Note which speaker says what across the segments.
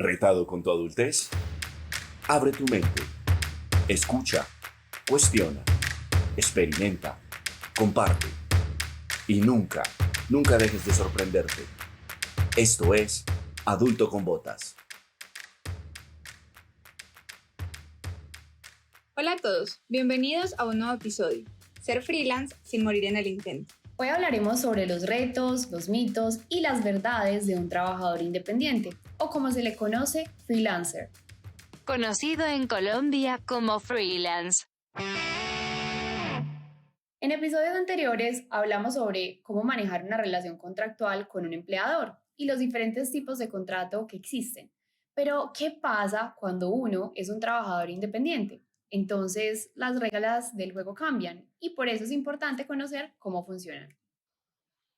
Speaker 1: ¿Retado con tu adultez? Abre tu mente. Escucha. Cuestiona. Experimenta. Comparte. Y nunca, nunca dejes de sorprenderte. Esto es Adulto con Botas.
Speaker 2: Hola a todos, bienvenidos a un nuevo episodio. Ser freelance sin morir en el intento.
Speaker 3: Hoy hablaremos sobre los retos, los mitos y las verdades de un trabajador independiente, o como se le conoce, freelancer.
Speaker 4: Conocido en Colombia como freelance.
Speaker 3: En episodios anteriores hablamos sobre cómo manejar una relación contractual con un empleador y los diferentes tipos de contrato que existen. Pero, ¿qué pasa cuando uno es un trabajador independiente? Entonces, las reglas del juego cambian y por eso es importante conocer cómo funcionan.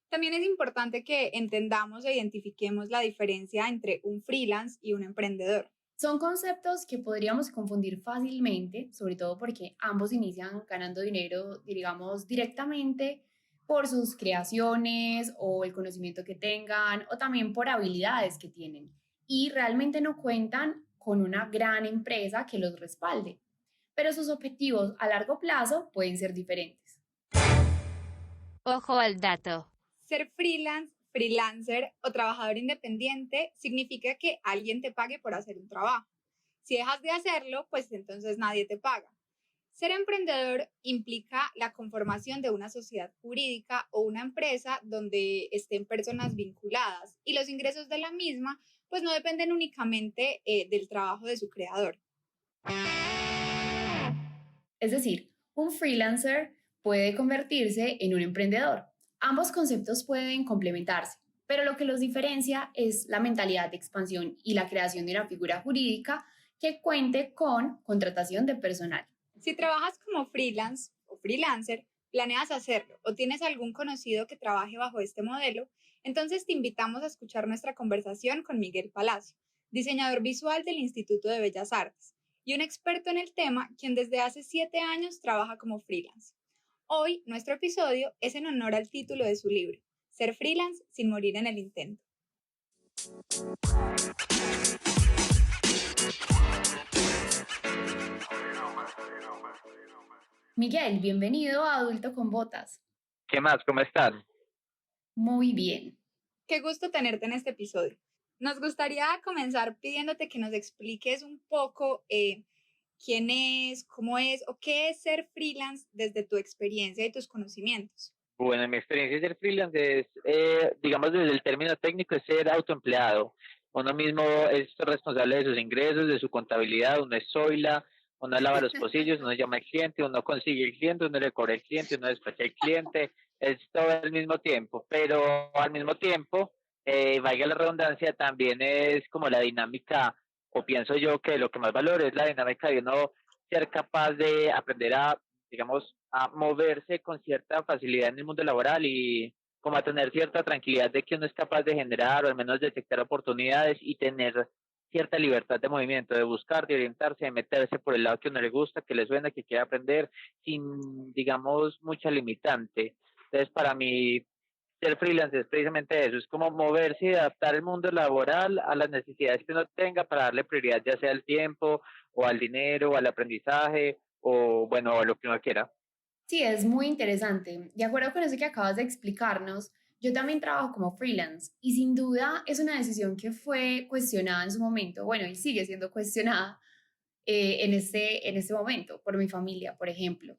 Speaker 2: También es importante que entendamos e identifiquemos la diferencia entre un freelance y un emprendedor.
Speaker 3: Son conceptos que podríamos confundir fácilmente, sobre todo porque ambos inician ganando dinero, digamos, directamente por sus creaciones o el conocimiento que tengan o también por habilidades que tienen y realmente no cuentan con una gran empresa que los respalde, pero sus objetivos a largo plazo pueden ser diferentes.
Speaker 4: Ojo al dato.
Speaker 2: Ser freelance, freelancer o trabajador independiente significa que alguien te pague por hacer un trabajo. Si dejas de hacerlo, pues entonces nadie te paga. Ser emprendedor implica la conformación de una sociedad jurídica o una empresa donde estén personas vinculadas y los ingresos de la misma pues no dependen únicamente del trabajo de su creador.
Speaker 3: Es decir, un freelancer puede convertirse en un emprendedor. Ambos conceptos pueden complementarse, pero lo que los diferencia es la mentalidad de expansión y la creación de una figura jurídica que cuente con contratación de personal.
Speaker 2: Si trabajas como freelance o freelancer, planeas hacerlo o tienes algún conocido que trabaje bajo este modelo, entonces te invitamos a escuchar nuestra conversación con Miguel Palacio, diseñador visual del Instituto de Bellas Artes y un experto en el tema quien desde hace 7 años trabaja como freelance. Hoy nuestro episodio es en honor al título de su libro, Ser freelance sin morir en el intento.
Speaker 3: Miguel, bienvenido a Adulto con Botas.
Speaker 5: ¿Qué más? ¿Cómo están?
Speaker 3: Muy bien.
Speaker 2: Qué gusto tenerte en este episodio. Nos gustaría comenzar pidiéndote que nos expliques un poco quién es, cómo es o qué es ser freelance desde tu experiencia y tus conocimientos.
Speaker 5: Bueno, mi experiencia de ser freelance es, digamos, desde el término técnico, es ser autoempleado. Uno mismo es responsable de sus ingresos, de su contabilidad, uno es zoila, uno lava los pocillos, uno llama al cliente, uno consigue el cliente, uno le cobra al cliente, uno despacha al cliente, es todo al mismo tiempo, pero al mismo tiempo, valga la redundancia, también es como la dinámica, o pienso yo que lo que más valoro es la dinámica de uno ser capaz de aprender a, digamos, a moverse con cierta facilidad en el mundo laboral y como a tener cierta tranquilidad de que uno es capaz de generar o al menos detectar oportunidades y tener cierta libertad de movimiento, de buscar, de orientarse, de meterse por el lado que a uno le gusta, que le suena, que quiere aprender, sin, digamos, mucha limitante. Entonces, para mí, ser freelance es precisamente eso, es como moverse y adaptar el mundo laboral a las necesidades que uno tenga para darle prioridad, ya sea al tiempo, o al dinero, o al aprendizaje, o bueno, a lo que uno quiera.
Speaker 3: Sí, es muy interesante. De acuerdo con eso que acabas de explicarnos, yo también trabajo como freelance y sin duda es una decisión que fue cuestionada en su momento, bueno, y sigue siendo cuestionada en este momento por mi familia, por ejemplo.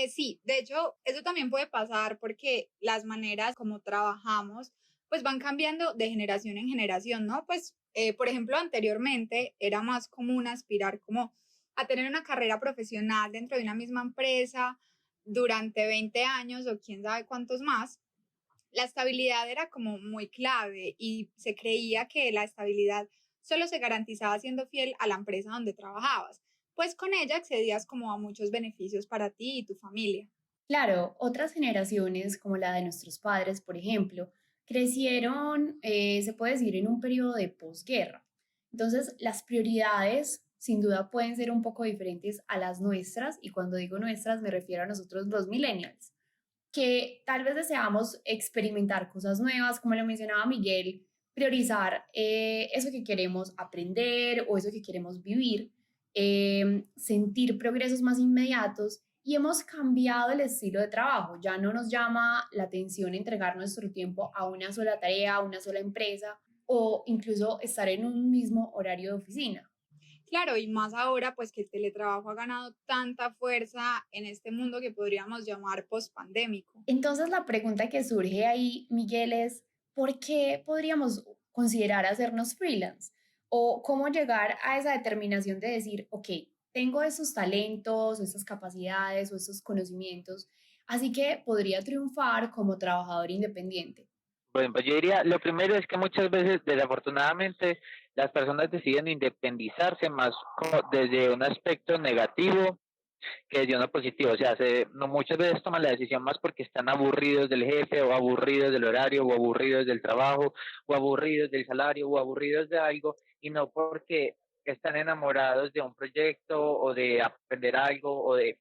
Speaker 2: Sí, de hecho, eso también puede pasar porque las maneras como trabajamos pues van cambiando de generación en generación, ¿no? Pues, por ejemplo, anteriormente era más común aspirar como a tener una carrera profesional dentro de una misma empresa durante 20 años o quién sabe cuántos más. La estabilidad era como muy clave y se creía que la estabilidad solo se garantizaba siendo fiel a la empresa donde trabajabas, pues con ella accedías como a muchos beneficios para ti y tu familia.
Speaker 3: Claro, otras generaciones, como la de nuestros padres, por ejemplo, crecieron, se puede decir, en un periodo de posguerra. Entonces, las prioridades sin duda pueden ser un poco diferentes a las nuestras, y cuando digo nuestras me refiero a nosotros los millennials, que tal vez deseamos experimentar cosas nuevas, como lo mencionaba Miguel, priorizar eso que queremos aprender o eso que queremos vivir, sentir progresos más inmediatos y hemos cambiado el estilo de trabajo. Ya no nos llama la atención entregar nuestro tiempo a una sola tarea, a una sola empresa o incluso estar en un mismo horario de oficina.
Speaker 2: Claro, y más ahora, pues que el teletrabajo ha ganado tanta fuerza en este mundo que podríamos llamar pospandémico.
Speaker 3: Entonces la pregunta que surge ahí, Miguel, es ¿por qué podríamos considerar hacernos freelance? ¿O cómo llegar a esa determinación de decir, ok, tengo esos talentos o esas capacidades o esos conocimientos, así que podría triunfar como trabajador independiente?
Speaker 5: Bueno, pues yo diría, lo primero es que muchas veces, desafortunadamente, las personas deciden independizarse más como desde un aspecto negativo que desde uno positivo. O sea, no, muchas veces toman la decisión más porque están aburridos del jefe, o aburridos del horario, o aburridos del trabajo, o aburridos del salario, o aburridos de algo, y no porque están enamorados de un proyecto, o de aprender algo, o de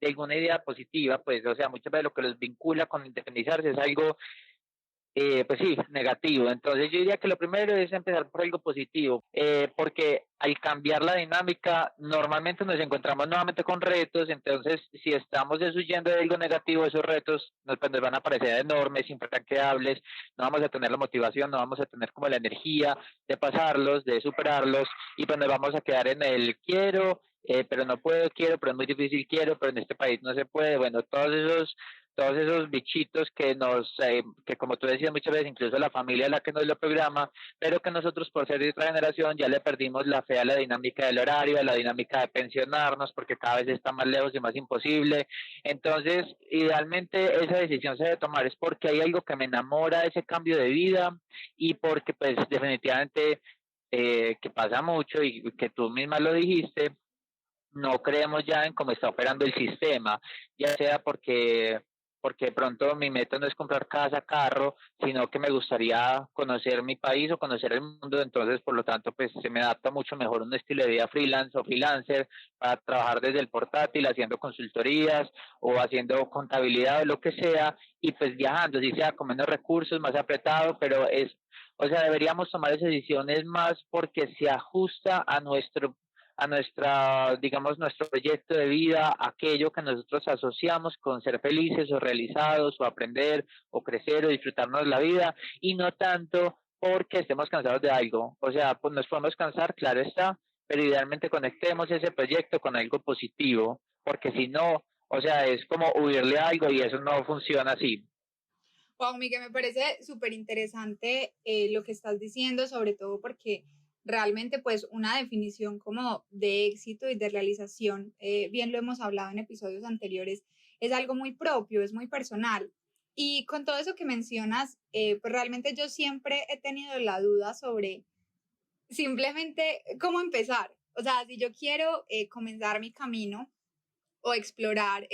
Speaker 5: alguna idea positiva. Pues, o sea, muchas veces lo que los vincula con independizarse es algo pues sí, negativo. Entonces yo diría que lo primero es empezar por algo positivo, porque al cambiar la dinámica, normalmente nos encontramos nuevamente con retos. Entonces si estamos huyendo de algo negativo, esos retos pues, nos van a parecer enormes, infranqueables, no vamos a tener la motivación, no vamos a tener como la energía de pasarlos, de superarlos, y pues nos vamos a quedar en el quiero, pero no puedo, quiero, pero es muy difícil, quiero, pero en este país no se puede. Bueno, todos esos bichitos que como tú decías muchas veces, incluso la familia es la que nos lo programa, pero que nosotros por ser de otra generación ya le perdimos la fe a la dinámica del horario, a la dinámica de pensionarnos, porque cada vez está más lejos y más imposible. Entonces, idealmente esa decisión se debe tomar es porque hay algo que me enamora de ese cambio de vida, y porque pues definitivamente que pasa mucho y que tú misma lo dijiste, no creemos ya en cómo está operando el sistema, ya sea porque de pronto mi meta no es comprar casa, carro, sino que me gustaría conocer mi país o conocer el mundo. Entonces por lo tanto pues se me adapta mucho mejor un estilo de vida freelance o freelancer, para trabajar desde el portátil haciendo consultorías o haciendo contabilidad o lo que sea, y pues viajando, si sea con menos recursos, más apretado, pero o sea, deberíamos tomar esas decisiones más porque se ajusta a nuestra, digamos, nuestro proyecto de vida, aquello que nosotros asociamos con ser felices o realizados o aprender o crecer o disfrutarnos la vida, y no tanto porque estemos cansados de algo. O sea, pues nos podemos cansar, claro está, pero idealmente conectemos ese proyecto con algo positivo, porque si no, o sea, es como huirle a algo y eso no funciona así.
Speaker 2: Wow, Miguel, me parece súper interesante lo que estás diciendo, sobre todo porque realmente pues una definición como de éxito y de realización, bien lo hemos hablado en episodios anteriores, es algo muy propio, es muy personal. Y con todo eso que mencionas, pues realmente yo siempre he tenido la duda sobre simplemente cómo empezar. O sea, si yo quiero comenzar mi camino o explorar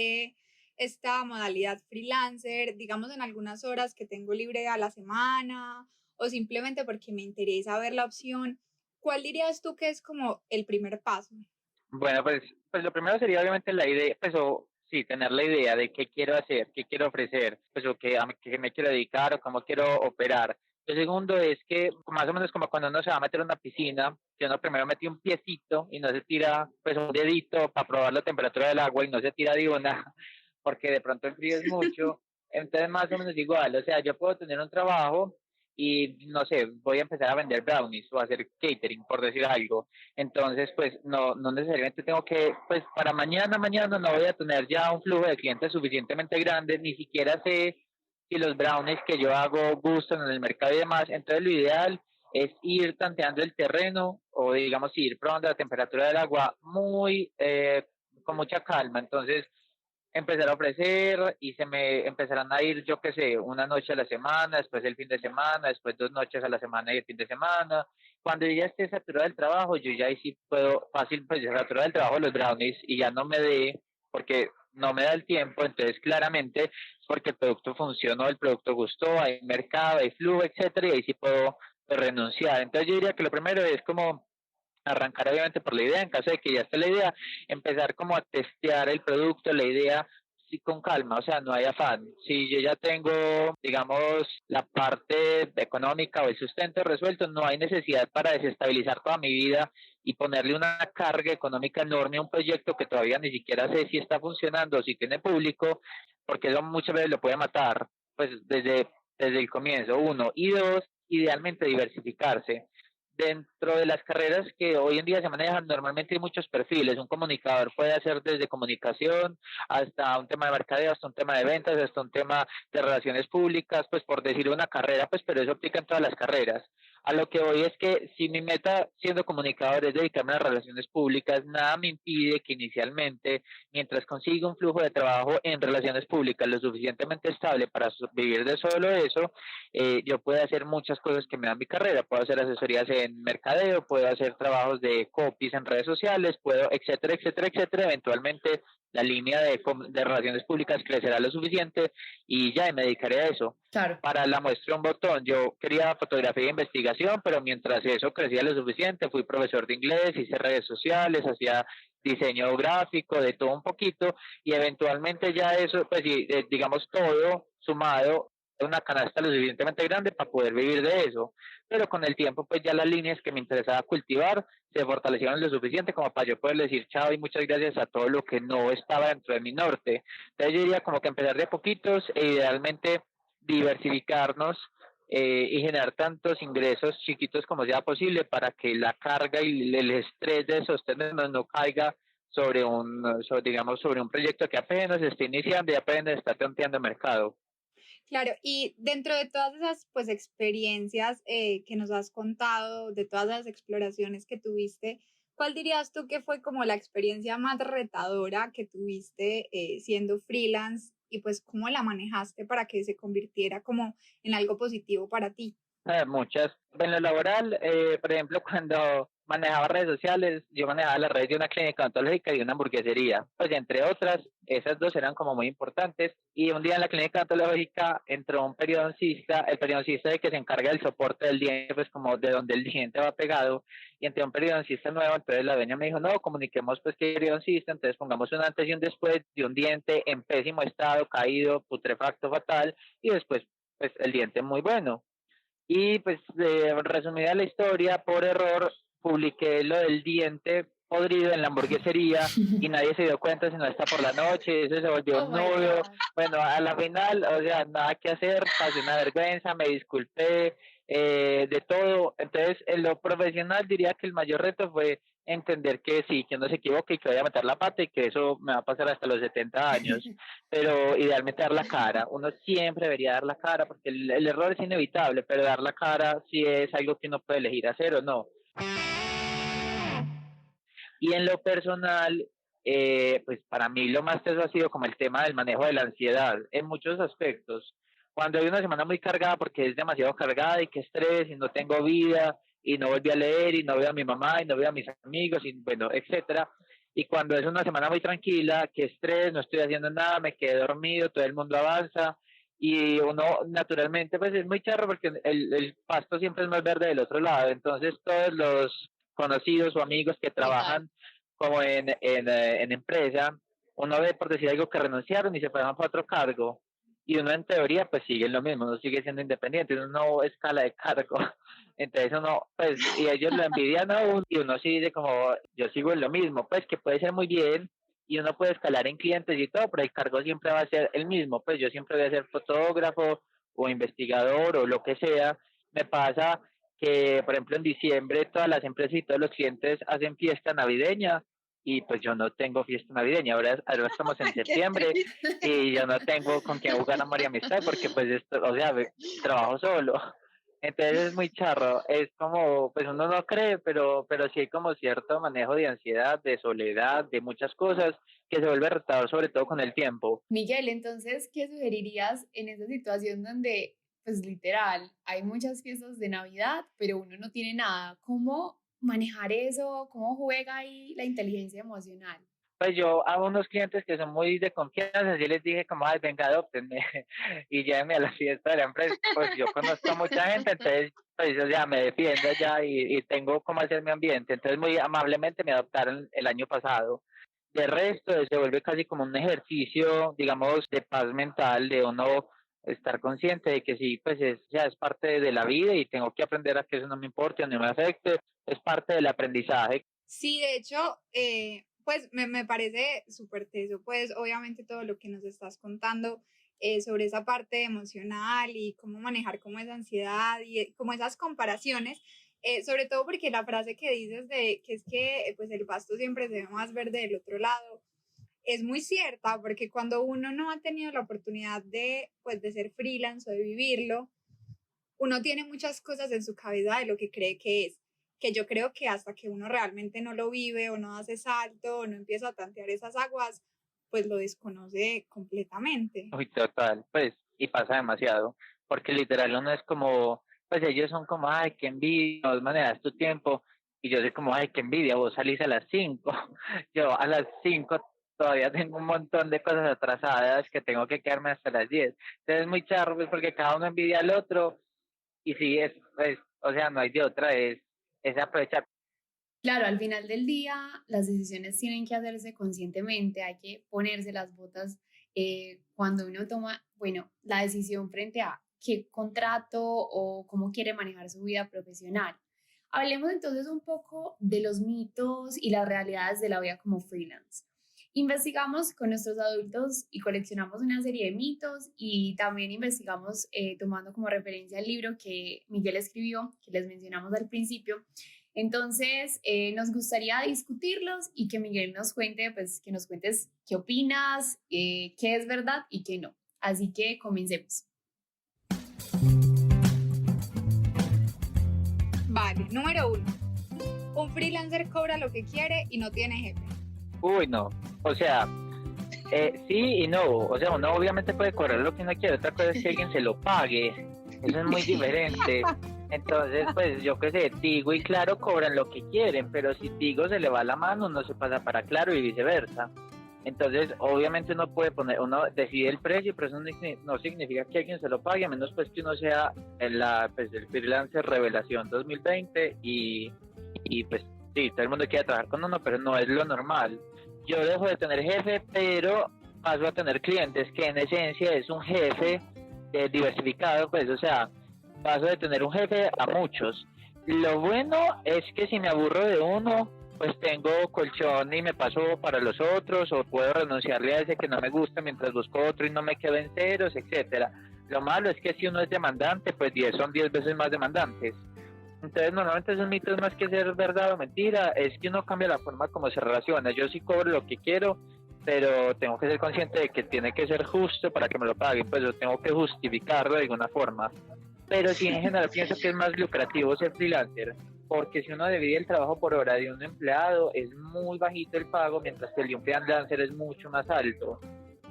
Speaker 2: esta modalidad freelancer, digamos en algunas horas que tengo libre a la semana o simplemente porque me interesa ver la opción, ¿cuál dirías tú que es como el primer paso?
Speaker 5: Bueno, pues lo primero sería obviamente la idea, pues o sí, tener la idea de qué quiero hacer, qué quiero ofrecer, pues o qué me quiero dedicar o cómo quiero operar. Lo segundo es que más o menos como cuando uno se va a meter a una piscina, que uno primero mete un piecito y no se tira pues un dedito para probar la temperatura del agua y no se tira de una, porque de pronto el frío es mucho. Entonces más o menos igual, o sea, yo puedo tener un trabajo y no sé, voy a empezar a vender brownies o a hacer catering, por decir algo. Entonces, pues no necesariamente tengo que, pues para mañana no voy a tener ya un flujo de clientes suficientemente grande, ni siquiera sé si los brownies que yo hago gustan en el mercado y demás. Entonces lo ideal es ir tanteando el terreno, o digamos ir probando la temperatura del agua con mucha calma. Entonces empezar a ofrecer y se me empezarán a ir, yo qué sé, una noche a la semana, después el fin de semana, después 2 noches a la semana y el fin de semana. Cuando yo ya esté saturado del trabajo, yo ya ahí sí puedo fácil, pues ya saturado del trabajo los brownies y ya no me dé, porque no me da el tiempo. Entonces claramente porque el producto funcionó, el producto gustó, hay mercado, hay flujo, etcétera, y ahí sí puedo pues, renunciar. Entonces yo diría que lo primero es como arrancar obviamente por la idea. En caso de que ya esté la idea, empezar como a testear el producto, la idea, sí, con calma, o sea, no hay afán. Si yo ya tengo, digamos, la parte económica o el sustento resuelto, no hay necesidad para desestabilizar toda mi vida y ponerle una carga económica enorme a un proyecto que todavía ni siquiera sé si está funcionando o si tiene público, porque eso muchas veces lo puede matar, pues desde el comienzo, uno. Y dos, idealmente diversificarse. Dentro de las carreras que hoy en día se manejan, normalmente hay muchos perfiles. Un comunicador puede hacer desde comunicación hasta un tema de mercadeo, hasta un tema de ventas, hasta un tema de relaciones públicas, pues por decir una carrera, pues pero eso aplica en todas las carreras. A lo que voy es que si mi meta siendo comunicador es dedicarme a las relaciones públicas, nada me impide que inicialmente, mientras consiga un flujo de trabajo en relaciones públicas lo suficientemente estable para vivir de solo eso, yo puedo hacer muchas cosas que me dan mi carrera. Puedo hacer asesorías en mercadeo, puedo hacer trabajos de copies en redes sociales, puedo, etcétera, etcétera, etcétera. Eventualmente la línea de relaciones públicas crecerá lo suficiente y ya me dedicaré a eso.
Speaker 3: Claro.
Speaker 5: Para la muestra un botón, yo quería fotografía e investigación, pero mientras eso crecía lo suficiente, fui profesor de inglés, hice redes sociales, hacía diseño gráfico, de todo un poquito, y eventualmente ya eso, pues digamos todo sumado, una canasta lo suficientemente grande para poder vivir de eso, pero con el tiempo pues ya las líneas que me interesaba cultivar se fortalecieron lo suficiente como para yo poder decir chao y muchas gracias a todo lo que no estaba dentro de mi norte. Entonces yo diría como que empezar de a poquitos e idealmente diversificarnos y generar tantos ingresos chiquitos como sea posible para que la carga y el estrés de sostenernos no caiga digamos, sobre un proyecto que apenas está iniciando y apenas está tanteando el mercado.
Speaker 2: Claro, y dentro de todas esas pues experiencias que nos has contado, de todas las exploraciones que tuviste, ¿cuál dirías tú que fue como la experiencia más retadora que tuviste siendo freelance y pues cómo la manejaste para que se convirtiera como en algo positivo para ti?
Speaker 5: Muchas. En lo laboral, por ejemplo, cuando manejaba redes sociales, yo manejaba las redes de una clínica odontológica y una hamburguesería. Pues entre otras, esas dos eran como muy importantes. Y un día en la clínica odontológica entró un periodoncista, el periodoncista de que se encarga del soporte del diente, pues como de donde el diente va pegado. Y entró un periodoncista nuevo, entonces la dueña me dijo, no, comuniquemos pues que hay periodoncista, entonces pongamos un antes y un después de un diente en pésimo estado, caído, putrefacto, fatal, y después pues el diente muy bueno. Y pues, resumida la historia, por error publiqué lo del diente podrido en la hamburguesería y nadie se dio cuenta sino hasta por la noche, eso se volvió
Speaker 3: Oh
Speaker 5: un
Speaker 3: my
Speaker 5: nudo.
Speaker 3: God.
Speaker 5: Bueno, a la final, o sea, nada que hacer, pasé una vergüenza, me disculpé, de todo. Entonces, en lo profesional diría que el mayor reto fue entender que sí, que uno se equivoca y que voy a meter la pata y que eso me va a pasar hasta los 70 años, pero idealmente dar la cara. Uno siempre debería dar la cara porque el error es inevitable, pero dar la cara sí es algo que uno puede elegir hacer o no. Y en lo personal, pues para mí lo más teso ha sido como el tema del manejo de la ansiedad en muchos aspectos. Cuando hay una semana muy cargada porque es demasiado cargada y qué estrés y no tengo vida y no volví a leer y no veo a mi mamá y no veo a mis amigos y bueno, etcétera. Y cuando es una semana muy tranquila, qué estrés, no estoy haciendo nada, me quedé dormido, todo el mundo avanza y uno naturalmente pues es muy charro porque el pasto siempre es más verde del otro lado. Entonces todos los conocidos o amigos que trabajan como en empresa, uno ve por decir algo que renunciaron y se pasan para otro cargo y uno en teoría pues sigue en lo mismo, uno sigue siendo independiente, uno no escala de cargo, entonces uno pues y ellos lo envidian a uno y uno sí dice como yo sigo en lo mismo, pues que puede ser muy bien y uno puede escalar en clientes y todo, pero el cargo siempre va a ser el mismo, pues yo siempre voy a ser fotógrafo o investigador o lo que sea. Me pasa que, por ejemplo, en diciembre todas las empresas y todos los clientes hacen fiesta navideña y pues yo no tengo fiesta navideña, ahora estamos en septiembre y yo no tengo con quién jugar amor y amistad porque pues esto, o sea, trabajo solo. Entonces es muy charro, es como, pues uno no cree, pero sí hay como cierto manejo de ansiedad, de soledad, de muchas cosas que se vuelve retador sobre todo con el tiempo.
Speaker 3: Miguel, entonces, ¿qué sugerirías en esa situación donde, pues literal, hay muchas fiestas de Navidad, pero uno no tiene nada? ¿Cómo manejar eso? ¿Cómo juega ahí la inteligencia emocional?
Speaker 5: Pues yo a unos clientes que son muy de confianza, yo les dije como, ay, venga, adóptenme y llévenme a la fiesta de la empresa, pues yo conozco a mucha gente, entonces, pues o sea, me defiendo ya y tengo cómo hacer mi ambiente, entonces muy amablemente me adoptaron el año pasado. De resto, se vuelve casi como un ejercicio, digamos, de paz mental, de uno estar consciente de que sí, pues ya es parte de la vida y tengo que aprender a que eso no me importe, no me afecte, es parte del aprendizaje.
Speaker 2: Sí, de hecho, pues me parece súper teso, pues obviamente todo lo que nos estás contando sobre esa parte emocional y cómo manejar como esa ansiedad y como esas comparaciones, sobre todo porque la frase que dices de que es que pues el pasto siempre se ve más verde del otro lado, es muy cierta, porque cuando uno no ha tenido la oportunidad de, pues, de ser freelance o de vivirlo, uno tiene muchas cosas en su cabeza de lo que cree que es, que yo creo que hasta que uno realmente no lo vive o no hace salto o no empieza a tantear esas aguas, pues lo desconoce completamente.
Speaker 5: Uy, total, pues, y pasa demasiado, porque literal uno es como, pues ellos son como, ay, qué envidia, vos manejas tu tiempo, y yo soy como, ay, qué envidia, vos salís a las 5, yo a las 5 todavía tengo un montón de cosas atrasadas que tengo que quedarme hasta las 10. Entonces es muy charro, pues, porque cada uno envidia al otro, y sí, o sea, no hay de otra, es aprovechar.
Speaker 3: Claro, al final del día las decisiones tienen que hacerse conscientemente, hay que ponerse las botas cuando uno toma, bueno, la decisión frente a qué contrato o cómo quiere manejar su vida profesional. Hablemos entonces un poco de los mitos y las realidades de la vida como freelance. Investigamos con nuestros adultos y coleccionamos una serie de mitos y también investigamos tomando como referencia el libro que Miguel escribió, que les mencionamos al principio. Entonces, nos gustaría discutirlos y que Miguel nos cuente, pues que nos cuentes qué opinas, qué es verdad y qué no. Así que comencemos.
Speaker 2: Vale, número 1. Un freelancer cobra lo que quiere y no tiene jefe.
Speaker 5: Uy, no, o sea, sí y no, o sea, uno obviamente puede cobrar lo que uno quiere, otra cosa es que alguien se lo pague, eso es muy diferente. Entonces, pues yo qué sé, Tigo y Claro cobran lo que quieren, pero si Tigo se le va la mano, uno se pasa para Claro y viceversa. Entonces, obviamente uno puede poner, uno decide el precio, pero eso no significa que alguien se lo pague, a menos pues que uno sea el freelancer revelación 2020 y pues sí, todo el mundo quiere trabajar con uno, pero no es lo normal. Yo dejo de tener jefe, pero paso a tener clientes, que en esencia es un jefe diversificado, pues, o sea, paso de tener un jefe a muchos. Lo bueno es que si me aburro de uno, pues tengo colchón y me paso para los otros, o puedo renunciarle a ese que no me gusta mientras busco otro y no me quedo en ceros, etcétera. Lo malo es que si uno es demandante, pues 10 son 10 veces más demandantes. Entonces, normalmente esos mitos, más que ser verdad o mentira, es que uno cambia la forma como se relaciona. Yo sí cobro lo que quiero, pero tengo que ser consciente de que tiene que ser justo para que me lo paguen, pues yo tengo que justificarlo de alguna forma. Pero sí, en general pienso que es más lucrativo ser freelancer, porque si uno divide el trabajo por hora de un empleado, es muy bajito el pago, mientras que el de un freelancer es mucho más alto.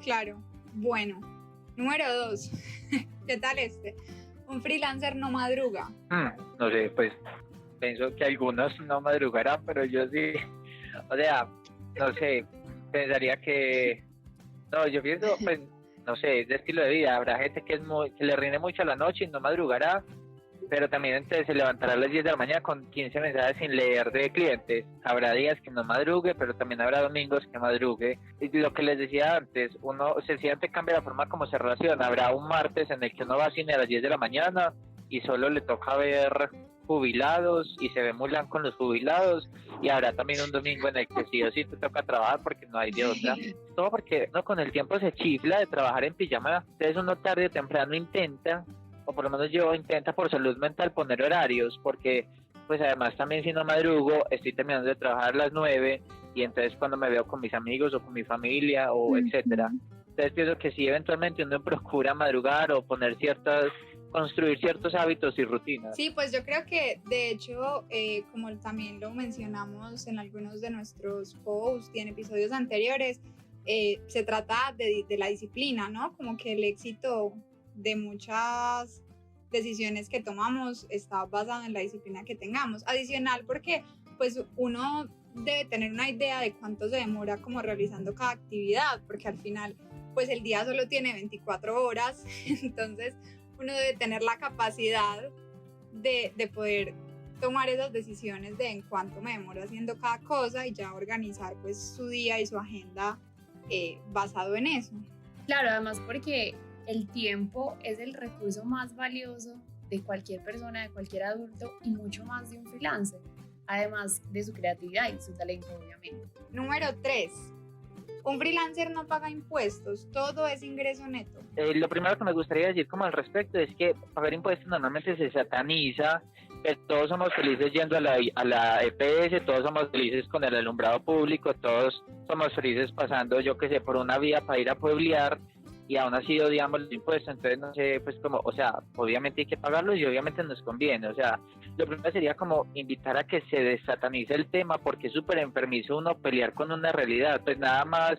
Speaker 2: Claro, bueno. Número 2. ¿Qué tal este? Un freelancer no madruga.
Speaker 5: No sé, pues pienso que algunos no madrugarán, pero yo sí, o sea, no sé, pensaría que, no, yo pienso, pues, no sé, es de estilo de vida, habrá gente que que le rinde mucho a la noche y no madrugará, pero también entonces se levantará a las 10 de la mañana con 15 mensajes sin leer de clientes. Habrá días que no madrugue, pero también habrá domingos que madrugue. Y lo que les decía antes, uno sencillamente cambia la forma como se relaciona. Habrá un martes en el que uno va al cine a las 10 de la mañana y solo le toca ver jubilados y se ve Mulan con los jubilados, y habrá también un domingo en el que sí o sí te toca trabajar porque no hay de otra. Todo porque uno con el tiempo se chifla de trabajar en pijama, entonces uno tarde o temprano intenta, o por lo menos yo intenta por salud mental poner horarios, porque pues además también si no madrugo estoy terminando de trabajar a las 9 y entonces cuando me veo con mis amigos o con mi familia o etcétera, entonces pienso que si eventualmente uno procura madrugar o construir ciertos hábitos y rutinas.
Speaker 2: Sí, pues yo creo que de hecho, como también lo mencionamos en algunos de nuestros posts y en episodios anteriores, se trata de la disciplina, ¿no? Como que el éxito de muchas decisiones que tomamos está basado en la disciplina que tengamos. Adicional porque pues uno debe tener una idea de cuánto se demora como realizando cada actividad, porque al final pues el día solo tiene 24 horas, entonces uno debe tener la capacidad de poder tomar esas decisiones de en cuánto me demoro haciendo cada cosa y ya organizar pues su día y su agenda basado en eso.
Speaker 3: Claro, además porque el tiempo es el recurso más valioso de cualquier persona, de cualquier adulto y mucho más de un freelancer, además de su creatividad y su talento, obviamente.
Speaker 2: Número 3. Un freelancer no paga impuestos, todo es ingreso neto.
Speaker 5: Lo primero que me gustaría decir como al respecto es que pagar impuestos normalmente se sataniza, pero todos somos felices yendo a la EPS, todos somos felices con el alumbrado público, todos somos felices pasando, yo que sé, por una vía para ir a pueblear y aún así odiamos los impuestos, entonces no sé, pues como, o sea, obviamente hay que pagarlos y obviamente nos conviene, o sea, lo primero sería como invitar a que se desatanice el tema porque es súper enfermizo uno pelear con una realidad, pues nada más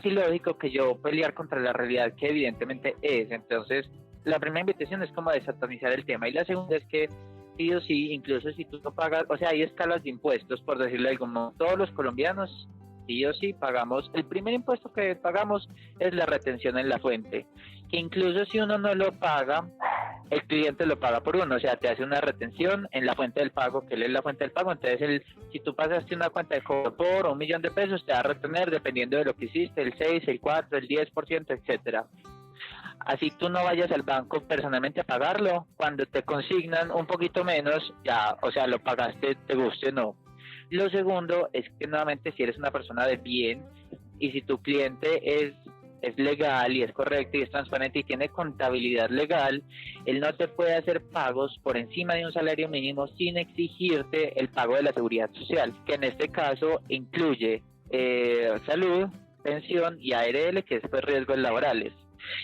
Speaker 5: ilógico que yo pelear contra la realidad que evidentemente es. Entonces la primera invitación es como desatanizar el tema y la segunda es que sí o sí, incluso si tú no pagas, o sea, hay escalas de impuestos, por decirlo algo, como todos los colombianos sí o sí pagamos, el primer impuesto que pagamos es la retención en la fuente, que incluso si uno no lo paga, el cliente lo paga por uno, o sea, te hace una retención en la fuente del pago, que él es la fuente del pago, entonces si tú pasaste una cuenta de cobro por 1 millón de pesos, te va a retener dependiendo de lo que hiciste, el 6, el 4, el 10%, etcétera. Así tú no vayas al banco personalmente a pagarlo, cuando te consignan un poquito menos, ya, o sea, lo pagaste, te guste o no. Lo segundo es que nuevamente si eres una persona de bien y si tu cliente es legal y es correcto y es transparente y tiene contabilidad legal, él no te puede hacer pagos por encima de un salario mínimo sin exigirte el pago de la seguridad social, que en este caso incluye salud, pensión y ARL, que es pues riesgos laborales.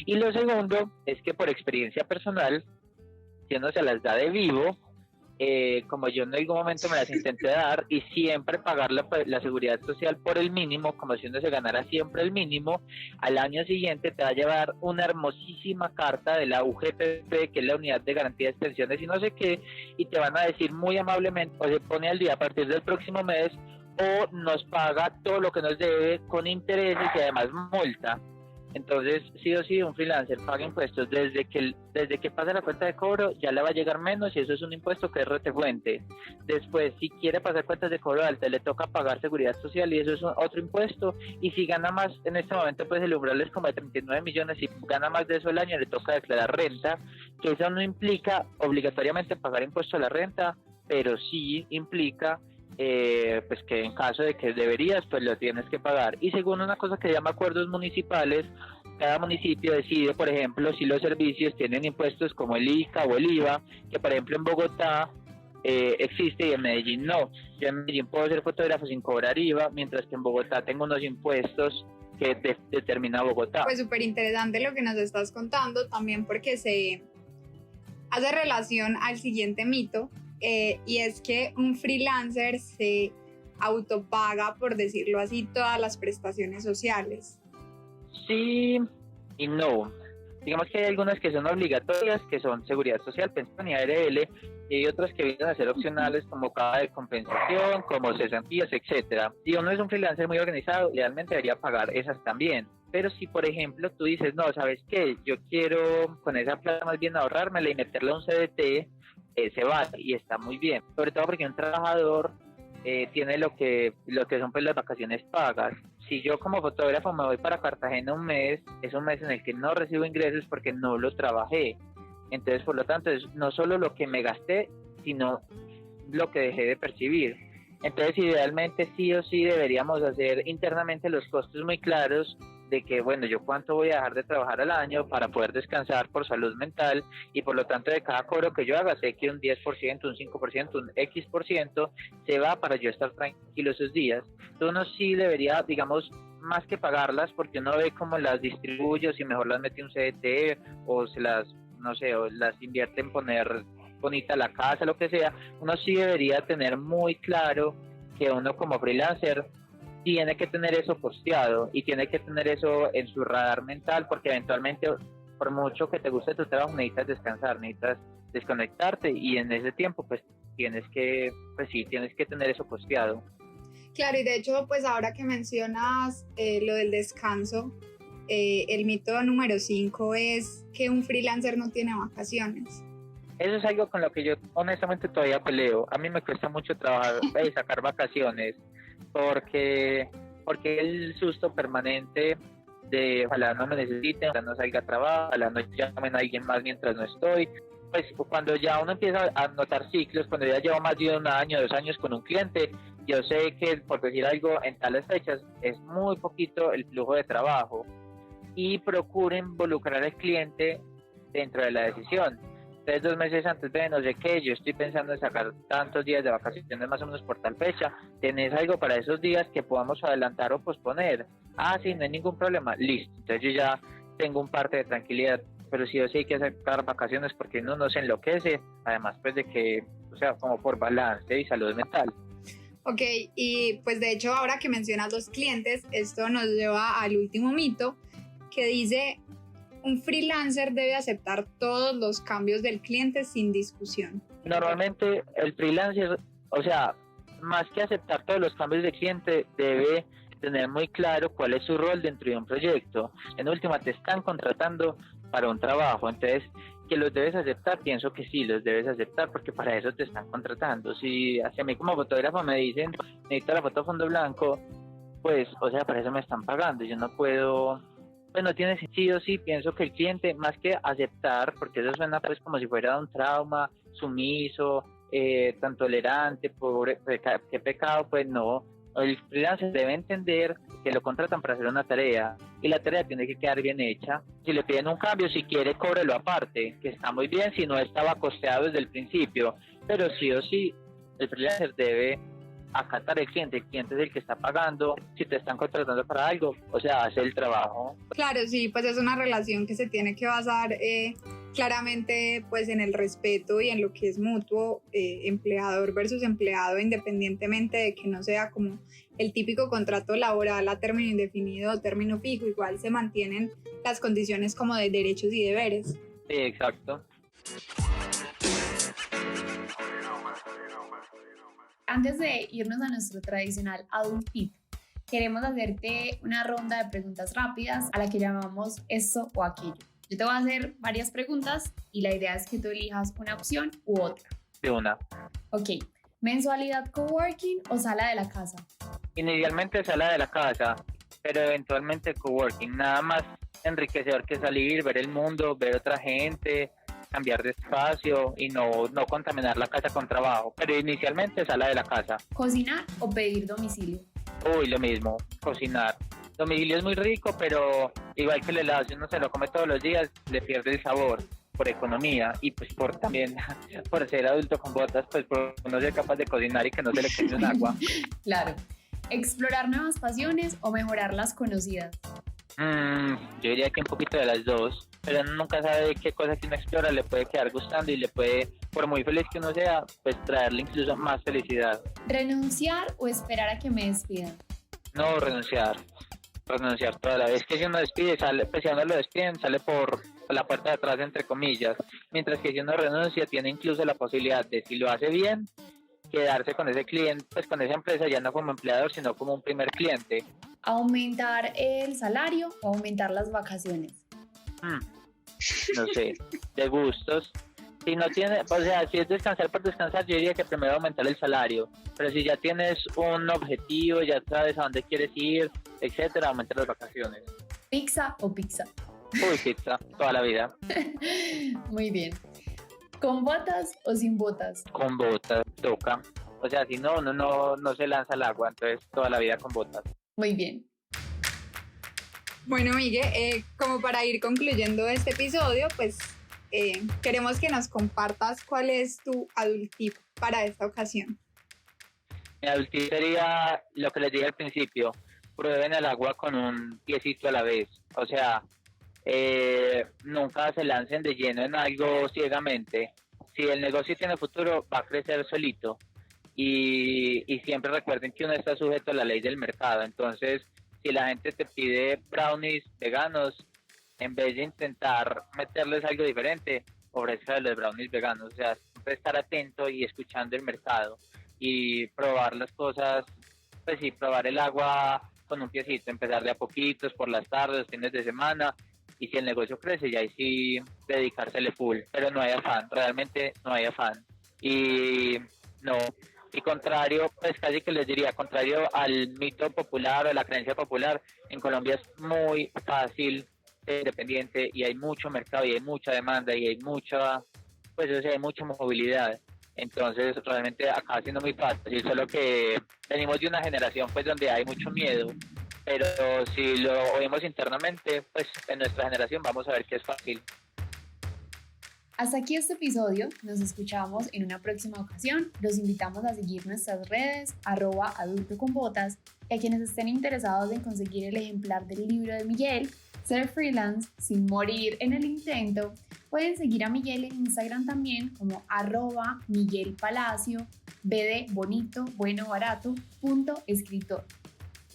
Speaker 5: Y lo segundo es que por experiencia personal, si uno se las da de vivo, como yo en algún momento me las intenté dar y siempre pagar la seguridad social por el mínimo, como si uno se ganara siempre el mínimo, al año siguiente te va a llevar una hermosísima carta de la UGPP, que es la Unidad de Garantía de Pensiones y no sé qué, y te van a decir muy amablemente, o se pone al día a partir del próximo mes, o nos paga todo lo que nos debe con intereses y además multa. Entonces, sí o sí, un freelancer paga impuestos desde que pasa la cuenta de cobro, ya le va a llegar menos y eso es un impuesto que es retefuente. Después, si quiere pasar cuentas de cobro alta, le toca pagar seguridad social y eso es otro impuesto. Y si gana más, en este momento, pues el umbral es como de 39 millones, si gana más de eso al año, le toca declarar renta, que eso no implica obligatoriamente pagar impuesto a la renta, pero sí implica pues que en caso de que deberías, pues lo tienes que pagar. Y según una cosa que se llama acuerdos municipales, cada municipio decide, por ejemplo, si los servicios tienen impuestos como el ICA o el IVA, que por ejemplo en Bogotá existe y en Medellín no. Yo en Medellín puedo ser fotógrafo sin cobrar IVA, mientras que en Bogotá tengo unos impuestos que determina Bogotá.
Speaker 2: Pues súper interesante lo que nos estás contando, también porque se hace relación al siguiente mito, y es que un freelancer se autopaga, por decirlo así, todas las prestaciones sociales.
Speaker 5: Sí y no. Digamos que hay algunas que son obligatorias, que son seguridad social, pensión y ARL, y hay otras que vienen a ser opcionales como caja de compensación, como cesantías, etcétera. Si uno es un freelancer muy organizado, realmente debería pagar esas también. Pero si, por ejemplo, tú dices, no, ¿sabes qué? Yo quiero con esa plata más bien ahorrármela y meterle a un CDT, se vale y está muy bien. Sobre todo porque un trabajador tiene lo que son pues las vacaciones pagas. Si yo como fotógrafo me voy para Cartagena un mes, es un mes en el que no recibo ingresos porque no lo trabajé. Entonces, por lo tanto, es no solo lo que me gasté, sino lo que dejé de percibir. Entonces, idealmente sí o sí deberíamos hacer internamente los costos muy claros de que, bueno, yo cuánto voy a dejar de trabajar al año para poder descansar por salud mental y por lo tanto de cada cobro que yo haga, sé que un 10%, un 5%, un X% se va para yo estar tranquilo esos días. Entonces uno sí debería, digamos, más que pagarlas, porque uno ve cómo las distribuye, o si mejor las mete un CDT o se las, no sé, o las invierte en poner bonita la casa, lo que sea, uno sí debería tener muy claro que uno como freelancer tiene que tener eso posteado y tiene que tener eso en su radar mental, porque eventualmente, por mucho que te guste tu trabajo, necesitas descansar, necesitas desconectarte y en ese tiempo pues tienes que tener eso posteado.
Speaker 2: Claro, y de hecho, pues ahora que mencionas lo del descanso, el mito número 5 es que un freelancer no tiene vacaciones.
Speaker 5: Eso es algo con lo que yo honestamente todavía peleo. A mí me cuesta mucho trabajar y sacar vacaciones porque el susto permanente de ojalá no me necesiten, ojalá no salga a trabajo, ojalá no llamen a alguien más mientras no estoy. Pues cuando ya uno empieza a notar ciclos, cuando ya llevo más de 1 año, 2 años con un cliente, yo sé que, por decir algo, en tales fechas es muy poquito el flujo de trabajo y procuro involucrar al cliente dentro de la decisión. Entonces 2 meses antes de no sé qué, yo estoy pensando en sacar tantos días de vacaciones más o menos por tal fecha, ¿tenés algo para esos días que podamos adelantar o posponer? Ah, sí, no hay ningún problema, listo. Entonces yo ya tengo un parte de tranquilidad, pero sí o sí hay que sacar vacaciones porque uno no se enloquece, además pues de que, o sea, como por balance y salud mental.
Speaker 2: Ok, y pues de hecho ahora que mencionas los clientes, esto nos lleva al último mito que dice: un freelancer debe aceptar todos los cambios del cliente sin discusión.
Speaker 5: Normalmente el freelancer, o sea, más que aceptar todos los cambios del cliente, debe tener muy claro cuál es su rol dentro de un proyecto. En última, te están contratando para un trabajo, entonces, ¿que los debes aceptar? Pienso que sí, los debes aceptar porque para eso te están contratando. Si hacia mí como fotógrafo me dicen, necesito la foto a fondo blanco, pues, o sea, para eso me están pagando, yo no puedo... Pues no tiene sentido, sí, pienso que el cliente, más que aceptar, porque eso suena pues como si fuera un trauma, sumiso, tan tolerante, pobre, qué pecado, pues no. El freelancer debe entender que lo contratan para hacer una tarea y la tarea tiene que quedar bien hecha. Si le piden un cambio, si quiere, cóbrelo aparte, que está muy bien si no estaba costeado desde el principio, pero sí o sí, el freelancer debe acatar el cliente es el que está pagando, si te están contratando para algo, o sea, hace el trabajo.
Speaker 2: Claro, sí, pues es una relación que se tiene que basar claramente pues en el respeto y en lo que es mutuo, empleador versus empleado, independientemente de que no sea como el típico contrato laboral a término indefinido o término fijo, igual se mantienen las condiciones como de derechos y deberes.
Speaker 5: Sí, exacto.
Speaker 3: Antes de irnos a nuestro tradicional Adult Tip, queremos hacerte una ronda de preguntas rápidas a la que llamamos esto o aquello. Yo te voy a hacer varias preguntas y la idea es que tú elijas una opción u otra.
Speaker 5: De una.
Speaker 3: Ok, ¿mensualidad coworking o sala de la casa?
Speaker 5: Inicialmente sala de la casa, pero eventualmente coworking, nada más enriquecedor que salir, ver el mundo, ver otra gente, cambiar de espacio y no contaminar la casa con trabajo, pero inicialmente sala de la casa.
Speaker 3: ¿Cocinar o pedir domicilio?
Speaker 5: Uy, lo mismo, cocinar. Domicilio es muy rico, pero igual que el helado, si uno se lo come todos los días, le pierde el sabor por economía y pues por también por ser adulto con botas, pues por no ser capaz de cocinar y que no se le quede un agua.
Speaker 3: Claro. ¿Explorar nuevas pasiones o mejorar las conocidas?
Speaker 5: Yo diría que un poquito de las dos, pero uno nunca sabe qué cosa que uno explora le puede quedar gustando y le puede, por muy feliz que uno sea, pues traerle incluso más felicidad.
Speaker 3: ¿Renunciar o esperar a que me despidan?
Speaker 5: No renunciar toda la vez. Que si uno despide, sale, pues si a uno lo despiden, sale por la puerta de atrás, entre comillas, mientras que si uno renuncia, tiene incluso la posibilidad de, si lo hace bien, quedarse con ese cliente, pues con esa empresa ya no como empleador, sino como un primer cliente.
Speaker 3: ¿Aumentar el salario o aumentar las vacaciones?
Speaker 5: No sé, de gustos. Si no tiene, o sea, si es descansar por descansar, yo diría que primero aumentar el salario, pero si ya tienes un objetivo, ya sabes a dónde quieres ir, etcétera, aumentar las vacaciones.
Speaker 3: ¿Pizza o pizza?
Speaker 5: Uy, pizza, toda la vida.
Speaker 3: Muy bien. ¿Con botas o sin botas?
Speaker 5: Con botas, toca. O sea, si no, uno no se lanza al agua, entonces toda la vida con botas.
Speaker 3: Muy bien.
Speaker 2: Bueno, Miguel, como para ir concluyendo este episodio, pues queremos que nos compartas cuál es tu adult tip para esta ocasión.
Speaker 5: Mi adult tip sería lo que les dije al principio, prueben el agua con un piecito a la vez. O sea, nunca se lancen de lleno en algo ciegamente. Si el negocio tiene futuro, va a crecer solito. Y siempre recuerden que uno está sujeto a la ley del mercado. Entonces, si la gente te pide brownies veganos, en vez de intentar meterles algo diferente, ofrezca los brownies veganos. O sea, siempre estar atento y escuchando el mercado y probar las cosas, pues sí, probar el agua con un piecito, empezar de a poquitos por las tardes, fines de semana, y si el negocio crece, ya ahí sí dedicársele full, pero no hay afán, realmente no hay afán. Y no, y contrario, pues casi que les diría, contrario al mito popular o la creencia popular, en Colombia es muy fácil ser independiente y hay mucho mercado y hay mucha demanda y hay mucha, pues o sea, hay mucha movilidad. Entonces realmente acaba siendo muy fácil, solo que venimos de una generación pues donde hay mucho miedo, pero si lo oímos internamente, pues en nuestra generación vamos a ver que es fácil.
Speaker 3: Hasta aquí este episodio, nos escuchamos en una próxima ocasión. Los invitamos a seguir nuestras redes, @adultoconbotas, y a quienes estén interesados en conseguir el ejemplar del libro de Miguel, Ser Freelance sin morir en el intento, pueden seguir a Miguel en Instagram también como @MiguelPalacio, B de bonito, bueno, barato, .escritor.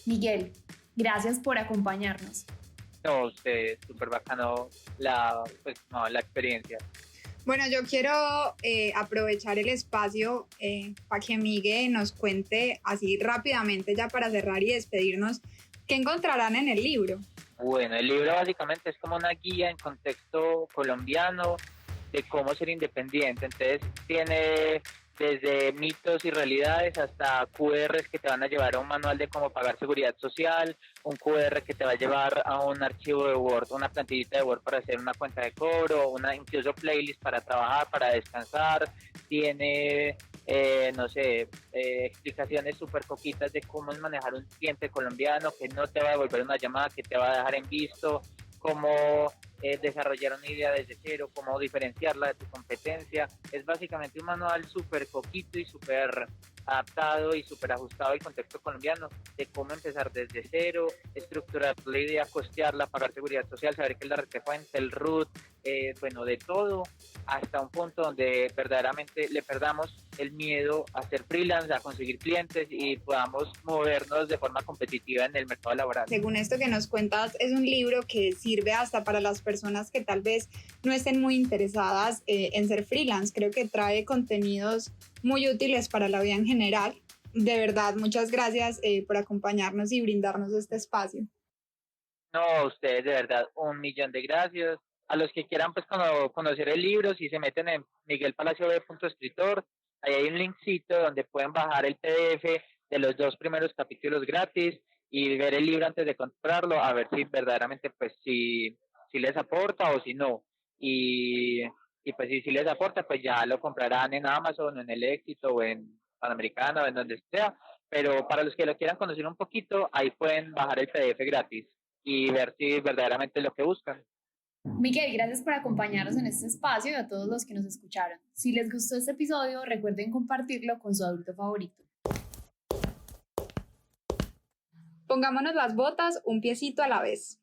Speaker 3: Miguel, gracias por acompañarnos.
Speaker 5: No, usted, súper bacano la experiencia.
Speaker 2: Bueno, yo quiero aprovechar el espacio para que Miguel nos cuente así rápidamente, ya para cerrar y despedirnos, qué encontrarán en el libro.
Speaker 5: Bueno, el libro básicamente es como una guía en contexto colombiano de cómo ser independiente. Entonces tiene desde mitos y realidades hasta QRs que te van a llevar a un manual de cómo pagar seguridad social, un QR que te va a llevar a un archivo de Word, una plantillita de Word para hacer una cuenta de cobro, incluso playlist para trabajar, para descansar. Tiene, explicaciones súper coquitas de cómo es manejar un cliente colombiano que no te va a devolver una llamada, que te va a dejar en visto, cómo desarrollar una idea desde cero, cómo diferenciarla de tu competencia. Es básicamente un manual súper coquito y súper adaptado y súper ajustado al contexto colombiano de cómo empezar desde cero, estructurar la idea, costearla, pagar seguridad social, saber qué es la retecuenta, el RUT, de todo, hasta un punto donde verdaderamente le perdamos el miedo a ser freelance, a conseguir clientes y podamos movernos de forma competitiva en el mercado laboral.
Speaker 2: Según esto que nos cuentas, es un libro que sirve hasta para las personas que tal vez no estén muy interesadas en ser freelance. Creo que trae contenidos muy útiles para la vida en general. De verdad, muchas gracias por acompañarnos y brindarnos este espacio.
Speaker 5: No, a ustedes de verdad, 1.000.000 de gracias. A los que quieran pues conocer el libro, si se meten en miguelpalacio.escritor, ahí hay un linkcito donde pueden bajar el PDF de los 2 primeros capítulos gratis y ver el libro antes de comprarlo, a ver si verdaderamente pues si les aporta o si no. Y pues si les aporta, pues ya lo comprarán en Amazon, en El Éxito o en Panamericana o en donde sea. Pero para los que lo quieran conocer un poquito, ahí pueden bajar el PDF gratis y ver si verdaderamente es lo que buscan.
Speaker 3: Miguel, gracias por acompañarnos en este espacio y a todos los que nos escucharon. Si les gustó este episodio, recuerden compartirlo con su adulto favorito.
Speaker 2: Pongámonos las botas un piecito a la vez.